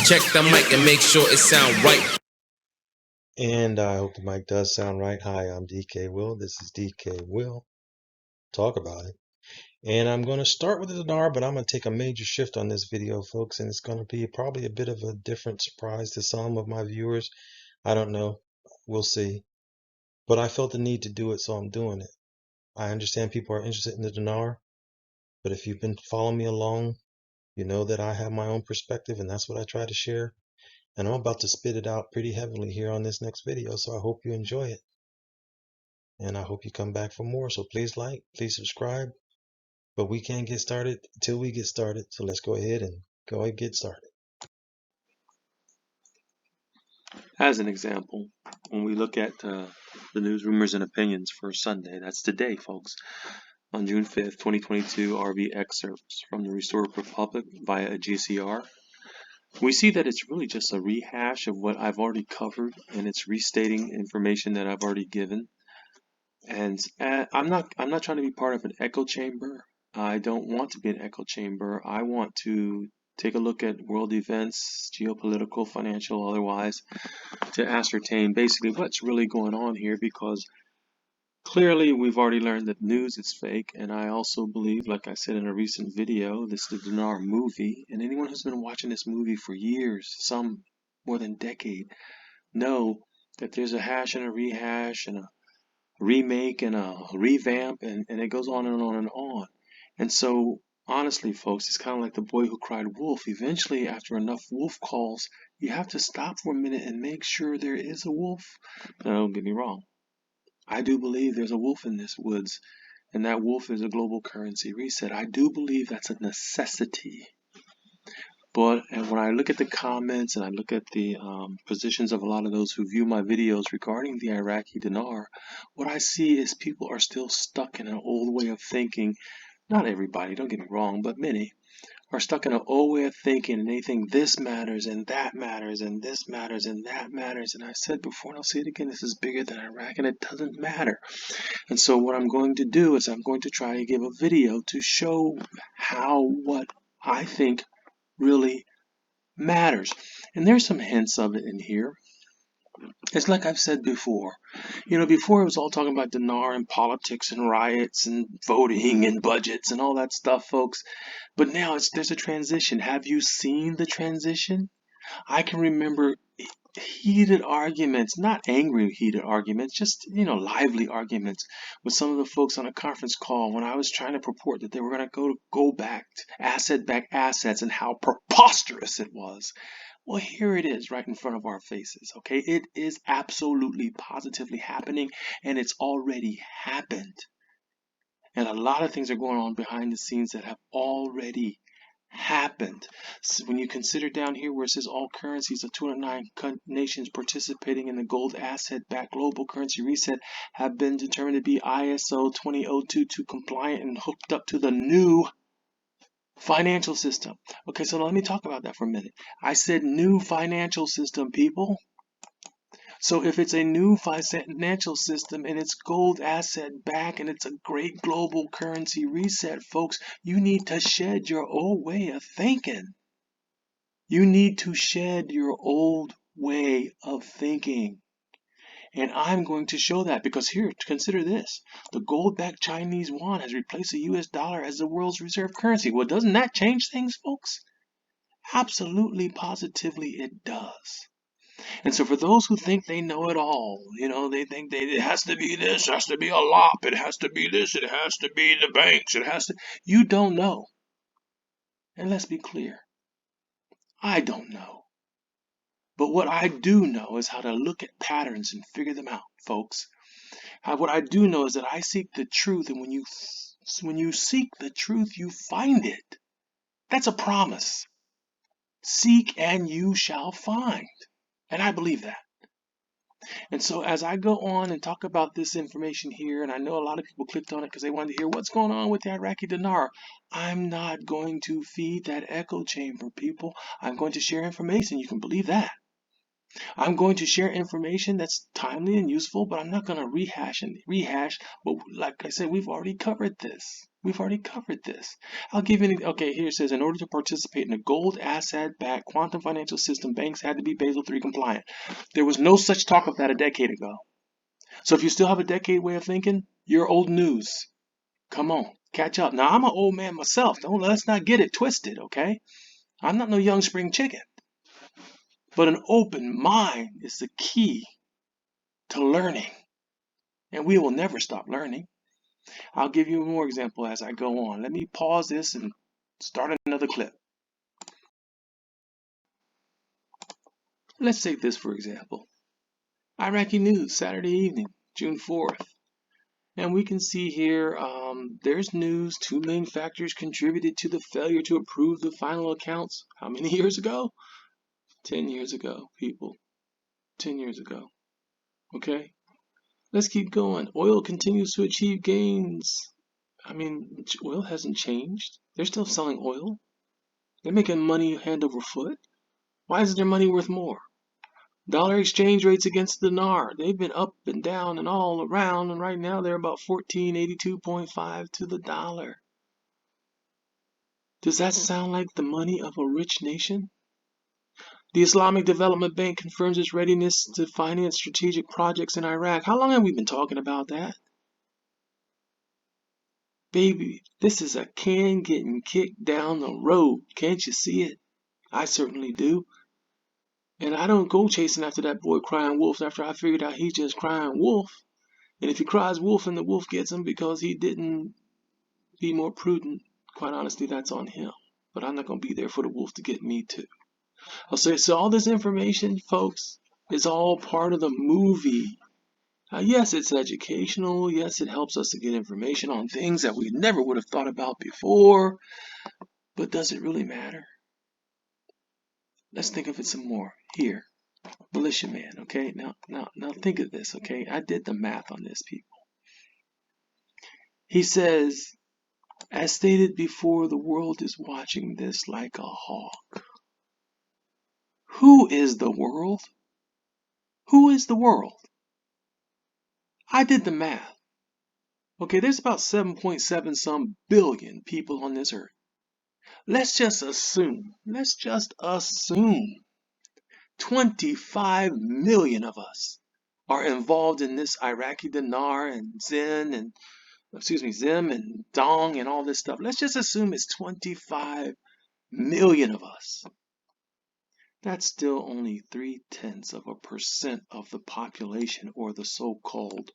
Check the mic and make sure it sound right. And I hope the mic does sound right. Hi, I'm DK Will. This is DK Will. Talk about it. And I'm going to start with the dinar, but I'm going to take a major shift on this video, folks. And it's going to be probably a bit of a different surprise to some of my viewers. I don't know. We'll see. But I felt the need to do it, so I'm doing it. I understand people are interested in the dinar, but if you've been following me along, you know that I have my own perspective, and that's what I try to share. And I'm about to spit it out pretty heavily here on this next video, so I hope you enjoy it. And I hope you come back for more. So please like, please subscribe. But we can't get started until we get started. So let's go ahead and get started. As an example, when we look at the news, rumors, and opinions for Sunday, that's today, folks, on June 5th, 2022, RV excerpts from the Restored Republic via a GCR, we see that it's really just a rehash of what I've already covered, and it's restating information that I've already given. And I'm not trying to be part of an echo chamber. I don't want to be an echo chamber. I want to take a look at world events, geopolitical, financial, otherwise, to ascertain basically what's really going on here, because clearly we've already learned that news is fake. And I also believe, like I said in a recent video, this is the Dinar movie, and anyone who's been watching this movie for years, some more than a decade, know that there's a hash and a rehash and a remake and a revamp, and it goes on and on and on. And so honestly, folks, it's kind of like the boy who cried wolf. Eventually, after enough wolf calls, you have to stop for a minute and make sure there is a wolf. Now, don't get me wrong, I do believe there's a wolf in this woods, and that wolf is a global currency reset. I do believe that's a necessity. But and when I look at the comments and I look at the positions of a lot of those who view my videos regarding the Iraqi dinar, what I see is people are still stuck in an old way of thinking. Not everybody, don't get me wrong, but many are stuck in an old way of thinking, and they think this matters and that matters and this matters and that matters. And I said before, and I'll say it again, this is bigger than Iraq, and it doesn't matter. And so what I'm going to do is I'm going to try to give a video to show how what I think really matters. And there's some hints of it in here. It's like I've said before. You know, before it was all talking about dinar and politics and riots and voting and budgets and all that stuff, folks. But now there's a transition. Have you seen the transition? I can remember heated arguments, not angry heated arguments, just, lively arguments with some of the folks on a conference call when I was trying to purport that they were going to go back to asset-backed assets and how preposterous it was. Well, here it is right in front of our faces, okay? It is absolutely, positively happening, and it's already happened. And a lot of things are going on behind the scenes that have already happened. So when you consider down here where it says all currencies of 209 nations participating in the gold asset-backed global currency reset have been determined to be ISO 20022 compliant and hooked up to the new financial system. Okay, so let me talk about that for a minute. I said new financial system, people. So if it's a new financial system and it's gold asset back and it's a great global currency reset, folks, you need to shed your old way of thinking. You need to shed your old way of thinking. And I'm going to show that because here, consider this. The gold-backed Chinese yuan has replaced the US dollar as the world's reserve currency. Well, doesn't that change things, folks? Absolutely, positively, it does. And so for those who think they know it all, they think it has to be this, it has to be a lop, it has to be this, it has to be the banks, you don't know. And let's be clear, I don't know. But what I do know is how to look at patterns and figure them out, folks. What I do know is that I seek the truth, and when you seek the truth, you find it. That's a promise. Seek and you shall find. And I believe that. And so as I go on and talk about this information here, and I know a lot of people clicked on it because they wanted to hear what's going on with the Iraqi dinar, I'm not going to feed that echo chamber, people. I'm going to share information. You can believe that. I'm going to share information that's timely and useful, but I'm not going to rehash. But like I said, we've already covered this. We've already covered this. I'll give you okay, here it says, in order to participate in a gold asset-backed quantum financial system, banks had to be Basel III compliant. There was no such talk of that a decade ago. So if you still have a decade way of thinking, you're old news. Come on, catch up. Now, I'm an old man myself. Let's not get it twisted, okay? I'm not no young spring chicken. But an open mind is the key to learning. And we will never stop learning. I'll give you more example as I go on. Let me pause this and start another clip. Let's take this for example. Iraqi news, Saturday evening, June 4th. And we can see here, there's news. 2 main factors contributed to the failure to approve the final accounts. How many years ago? 10 years ago, people. 10 years ago. Okay? Let's keep going. Oil continues to achieve gains. I mean, oil hasn't changed. They're still selling oil. They're making money hand over foot. Why isn't their money worth more? Dollar exchange rates against the dinar. They've been up and down and all around, and right now they're about 1482.5 to the dollar. Does that sound like the money of a rich nation? The Islamic Development Bank confirms its readiness to finance strategic projects in Iraq. How long have we been talking about that? Baby, this is a can getting kicked down the road. Can't you see it? I certainly do. And I don't go chasing after that boy crying wolf after I figured out he's just crying wolf. And if he cries wolf and the wolf gets him because he didn't be more prudent, quite honestly, that's on him. But I'm not going to be there for the wolf to get me too. I'll say, so all this information, folks, is all part of the movie. Yes, it's educational. Yes, it helps us to get information on things that we never would have thought about before. But does it really matter? Let's think of it some more. Here, MilitiaMan, okay? Now think of this, okay? I did the math on this, people. He says, as stated before, the world is watching this like a hawk. Who is the world? Who is the world? I did the math. Okay, there's about 7.7 some billion people on this earth. Let's just assume 25 million of us are involved in this Iraqi dinar and Zim and Dong and all this stuff. Let's just assume it's 25 million of us. That's still only 0.3% of the population or the so-called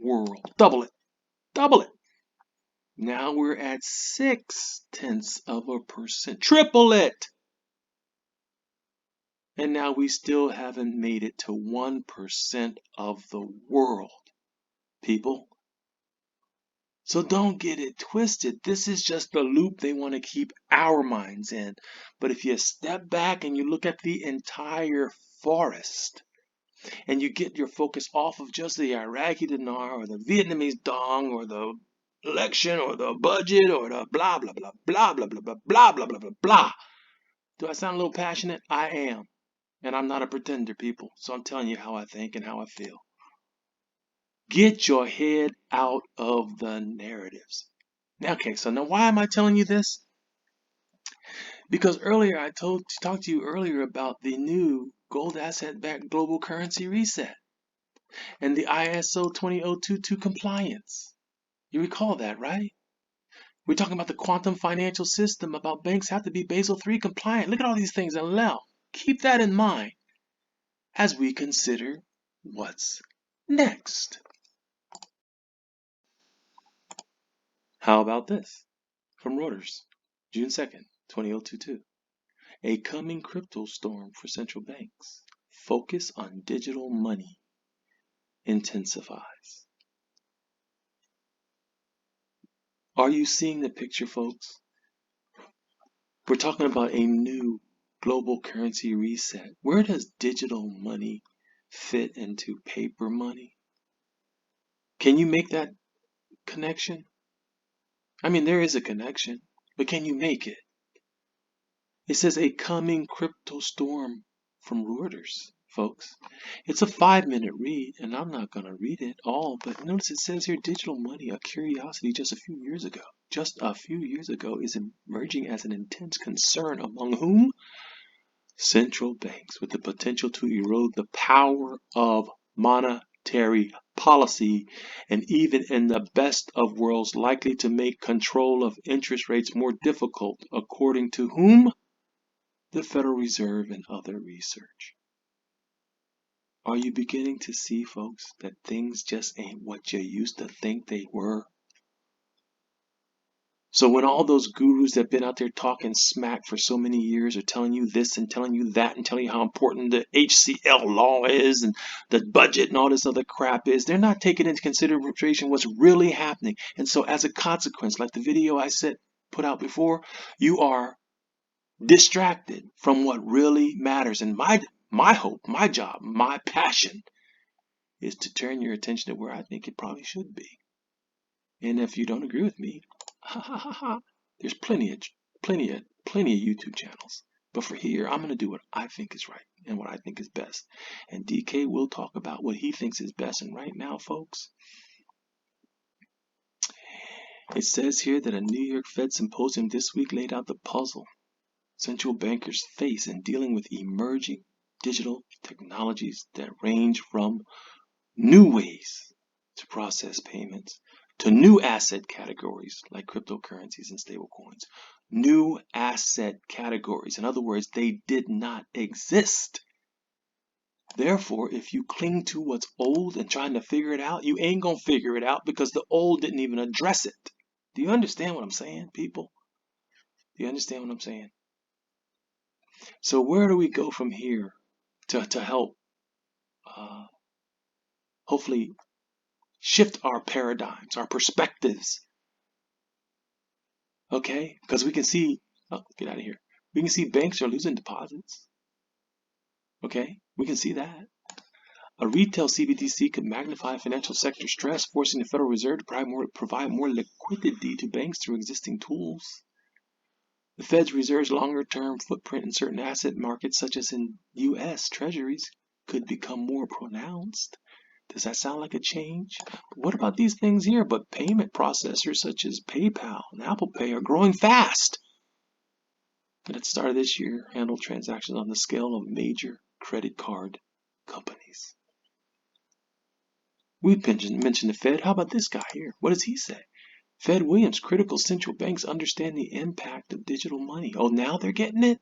world. Double it. Now we're at 0.6%. Triple it. And now we still haven't made it to 1% of the world, people. So don't get it twisted. This is just the loop they want to keep our minds in. But if you step back and you look at the entire forest, and you get your focus off of just the Iraqi dinar or the Vietnamese dong or the election or the budget or the blah blah blah blah blah blah blah blah blah blah blah blah. Do I sound a little passionate? I am. And I'm not a pretender, people. So I'm telling you how I think and how I feel. Get your head out of the narratives. Okay, so now why am I telling you this? Because earlier I talked to you earlier about the new gold asset-backed global currency reset and the ISO 20022 compliance. You recall that, right? We're talking about the quantum financial system, about banks have to be Basel III compliant. Look at all these things. And now, keep that in mind as we consider what's next. How about this? From Reuters, June 2nd, 2022. A coming crypto storm for central banks. Focus on digital money intensifies. Are you seeing the picture, folks? We're talking about a new global currency reset. Where does digital money fit into paper money? Can you make that connection? I mean, there is a connection, but can you make it? It says a coming crypto storm from Reuters. folks. It's a 5-minute read, and I'm not going to read it all, but notice it says here digital money, a curiosity just a few years ago, is emerging as an intense concern among whom? Central banks, with the potential to erode the power of monetary policy, and even in the best of worlds likely to make control of interest rates more difficult, according to whom? The Federal Reserve and other research. Are you beginning to see, folks, that things just ain't what you used to think they were? So when all those gurus that have been out there talking smack for so many years are telling you this and telling you that and telling you how important the HCL law is and the budget and all this other crap is, they're not taking into consideration what's really happening. And so as a consequence, like the video I put out before, you are distracted from what really matters. And my hope, my job, my passion is to turn your attention to where I think it probably should be. And if you don't agree with me, there's plenty of YouTube channels. But for here, I'm going to do what I think is right and what I think is best. And DK will talk about what he thinks is best. And right now, folks, it says here that a New York Fed symposium this week laid out the puzzle central bankers face in dealing with emerging digital technologies that range from new ways to process payments to new asset categories like cryptocurrencies and stablecoins. New asset categories. In other words, they did not exist. Therefore, if you cling to what's old and trying to figure it out, you ain't gonna figure it out because the old didn't even address it. Do you understand what I'm saying, people? Do you understand what I'm saying? So where do we go from here to help hopefully shift our paradigms, our perspectives? Okay, because we can see, get out of here. We can see banks are losing deposits. Okay, we can see that. A retail CBDC could magnify financial sector stress, forcing the Federal Reserve to provide more liquidity to banks through existing tools. The Fed's reserve's longer-term footprint in certain asset markets, such as in U.S. Treasuries, could become more pronounced. Does that sound like a change? What about these things here? But payment processors such as PayPal and Apple Pay are growing fast. And at the start of this year, handled transactions on the scale of major credit card companies. We mentioned the Fed. How about this guy here? What does he say? Fed Williams, critical central banks understand the impact of digital money. Oh, now they're getting it?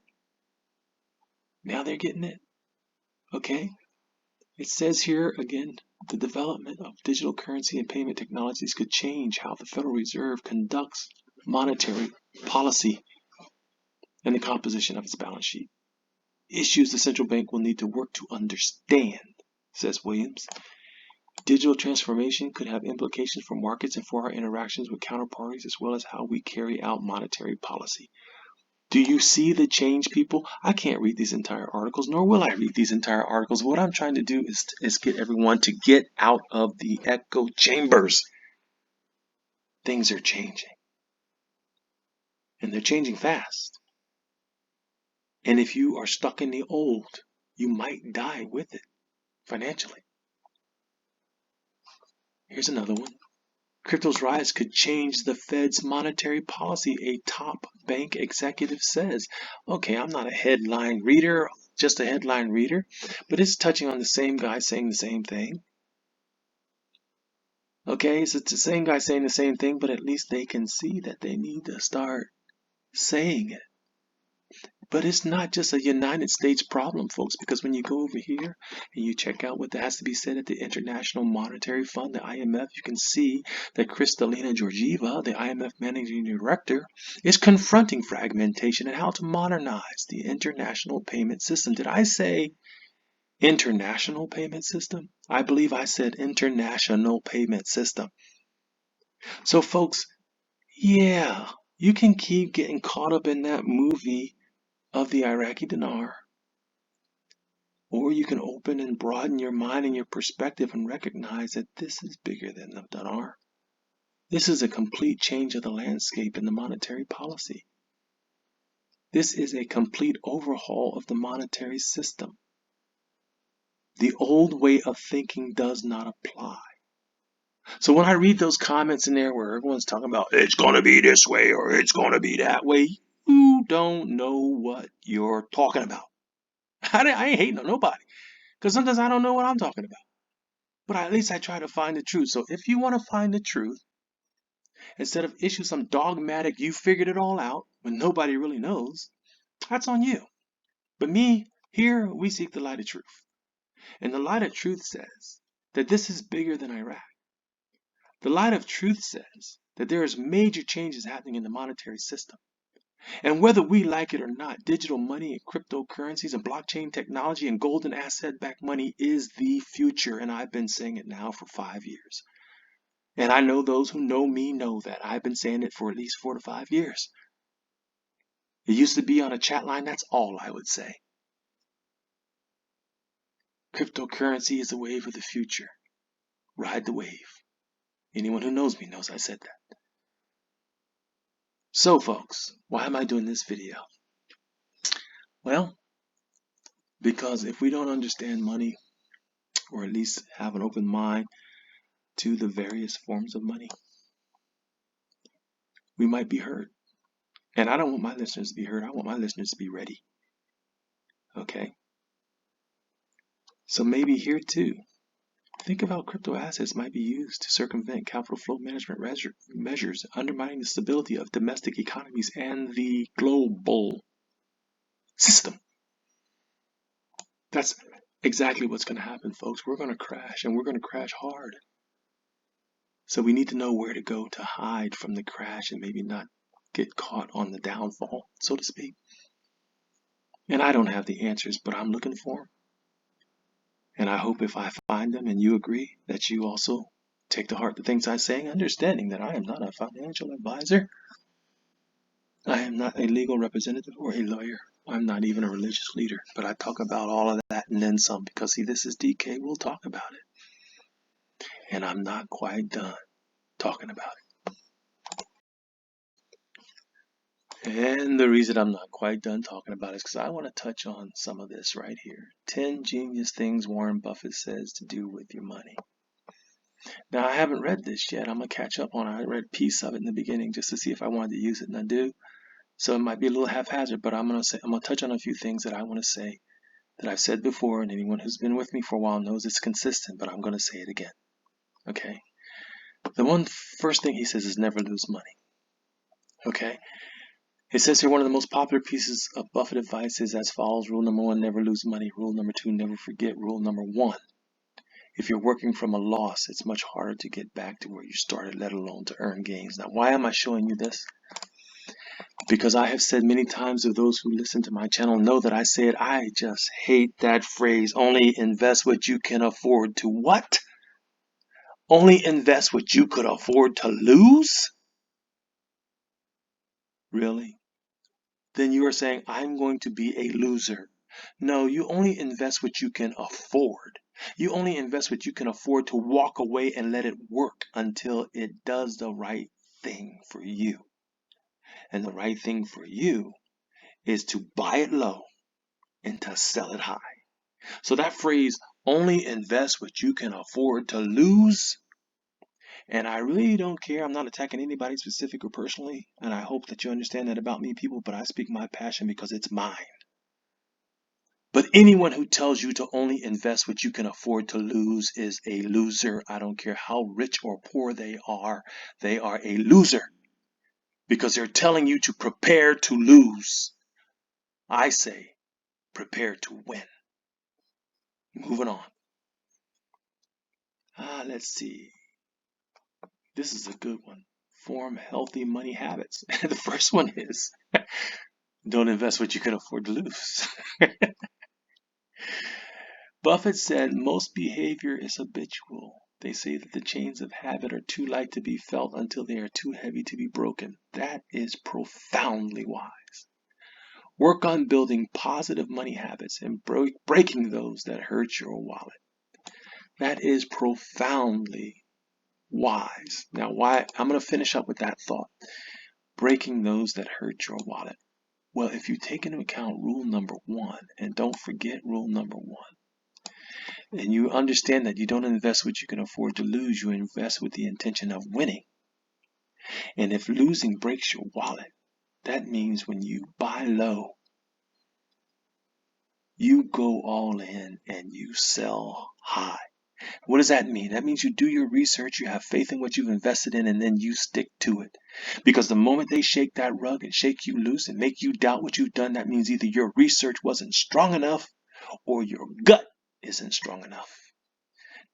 Now they're getting it? Okay. It says here again, the development of digital currency and payment technologies could change how the Federal Reserve conducts monetary policy and the composition of its balance sheet. Issues the central bank will need to work to understand, says Williams. Digital transformation could have implications for markets and for our interactions with counterparties, as well as how we carry out monetary policy. Do you see the change, people? I can't read these entire articles, nor will I read these entire articles. What I'm trying to do is get everyone to get out of the echo chambers. Things are changing. And they're changing fast. And if you are stuck in the old, you might die with it financially. Here's another one. Crypto's rise could change the Fed's monetary policy, a top bank executive says. Okay, I'm not a headline reader, just a headline reader, but it's touching on the same guy saying the same thing. Okay, so it's the same guy saying the same thing, but at least they can see that they need to start saying it. But it's not just a United States problem, folks, because when you go over here and you check out what has to be said at the International Monetary Fund, the IMF, you can see that Kristalina Georgieva, the IMF Managing Director, is confronting fragmentation and how to modernize the international payment system. Did I say international payment system? I believe I said international payment system. So, folks, yeah, you can keep getting caught up in that movie of the Iraqi dinar, or you can open and broaden your mind and your perspective and recognize that this is bigger than the dinar. This is a complete change of the landscape in the monetary policy. This is a complete overhaul of the monetary system. The old way of thinking does not apply. So when I read those comments in there where everyone's talking about it's going to be this way or it's going to be that way, you don't know what you're talking about. I ain't hating on nobody because sometimes I don't know what I'm talking about. But at least I try to find the truth. So if you want to find the truth, instead of issue some dogmatic, you figured it all out when nobody really knows, that's on you. But me, here we seek the light of truth. And the light of truth says that this is bigger than Iraq. The light of truth says that there is major changes happening in the monetary system. And whether we like it or not, digital money and cryptocurrencies and blockchain technology and golden asset-backed money is the future. And I've been saying it now for 5 years. And I know those who know me know that I've been saying it for at least 4 to 5 years. It used to be on a chat line. That's all I would say. Cryptocurrency is the wave of the future. Ride the wave. Anyone who knows me knows I said that. So folks, why am I doing this video? Well, because if we don't understand money, or at least have an open mind to the various forms of money, we might be hurt. And I don't want my listeners to be hurt. I want my listeners to be ready. Okay? So maybe here too, think of how crypto assets might be used to circumvent capital flow management measures, undermining the stability of domestic economies and the global system. That's exactly what's going to happen, folks. We're going to crash, and we're going to crash hard. So we need to know where to go to hide from the crash and maybe not get caught on the downfall, so to speak. And I don't have the answers, but I'm looking for them. And I hope if I find them and you agree that you also take to heart the things I'm saying, understanding that I am not a financial advisor. I am not a legal representative or a lawyer. I'm not even a religious leader, but I talk about all of that and then some because, see, this is DK. We'll talk about it. And I'm not quite done talking about it. And the reason I'm not quite done talking about it is because I want to touch on some of this right here. 10 genius things Warren Buffett says to do with your money. Now, I haven't read this yet. I'm going to catch up on it. I read a piece of it in the beginning just to see if I wanted to use it, and I do. So it might be a little haphazard, but I'm going to touch on a few things that I want to say that I've said before, and anyone who's been with me for a while knows it's consistent, but I'm going to say it again. Okay? The first thing he says is never lose money. Okay? It says here one of the most popular pieces of Buffett advice is as follows. Rule number 1, never lose money. Rule number 2, never forget. Rule number 1, if you're working from a loss, it's much harder to get back to where you started, let alone to earn gains. Now, why am I showing you this? Because I have said many times, of those who listen to my channel know that I say it, I just hate that phrase, only invest what you can afford to what? Only invest what you could afford to lose? Really? Then you are saying, I'm going to be a loser. No, you only invest what you can afford. You only invest what you can afford to walk away and let it work until it does the right thing for you. And the right thing for you is to buy it low and to sell it high. So that phrase, only invest what you can afford to lose. And I really don't care. I'm not attacking anybody specific or personally. And I hope that you understand that about me, people. But I speak my passion because it's mine. But anyone who tells you to only invest what you can afford to lose is a loser. I don't care how rich or poor they are a loser. Because they're telling you to prepare to lose. I say, prepare to win. Moving on. Let's see. This is a good one. Form healthy money habits. The first one is, don't invest what you can afford to lose. Buffett said most behavior is habitual. They say that the chains of habit are too light to be felt until they are too heavy to be broken. That is profoundly wise. Work on building positive money habits and breaking those that hurt your wallet. That is profoundly wise. Now, why? I'm going to finish up with that thought. Breaking those that hurt your wallet. Well, if you take into account rule number 1, and don't forget rule number 1, and you understand that you don't invest what you can afford to lose, you invest with the intention of winning. And if losing breaks your wallet, that means when you buy low, you go all in and you sell high. What does that mean? That means you do your research, you have faith in what you've invested in, and then you stick to it. Because the moment they shake that rug and shake you loose and make you doubt what you've done, that means either your research wasn't strong enough or your gut isn't strong enough.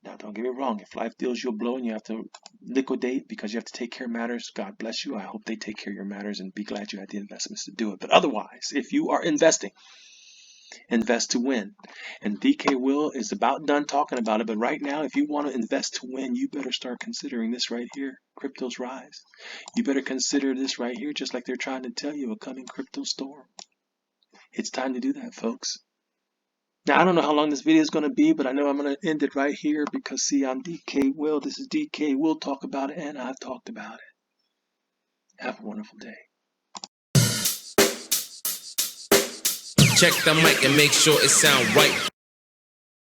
Now, don't get me wrong. If life deals you a blow and you have to liquidate because you have to take care of matters, God bless you. I hope they take care of your matters and be glad you had the investments to do it. But otherwise, if you are investing, invest to win. And DK Will is about done talking about it. But right now, if you want to invest to win, you better start considering this right here, crypto's rise. You better consider this right here, just like they're trying to tell you, a coming crypto storm. It's time to do that, folks. Now, I don't know how long this video is going to be, but I know I'm going to end it right here because, see, I'm DK Will. This is DK Will Talk About It, and I've talked about it. Have a wonderful day. Check the mic and make sure it sound right.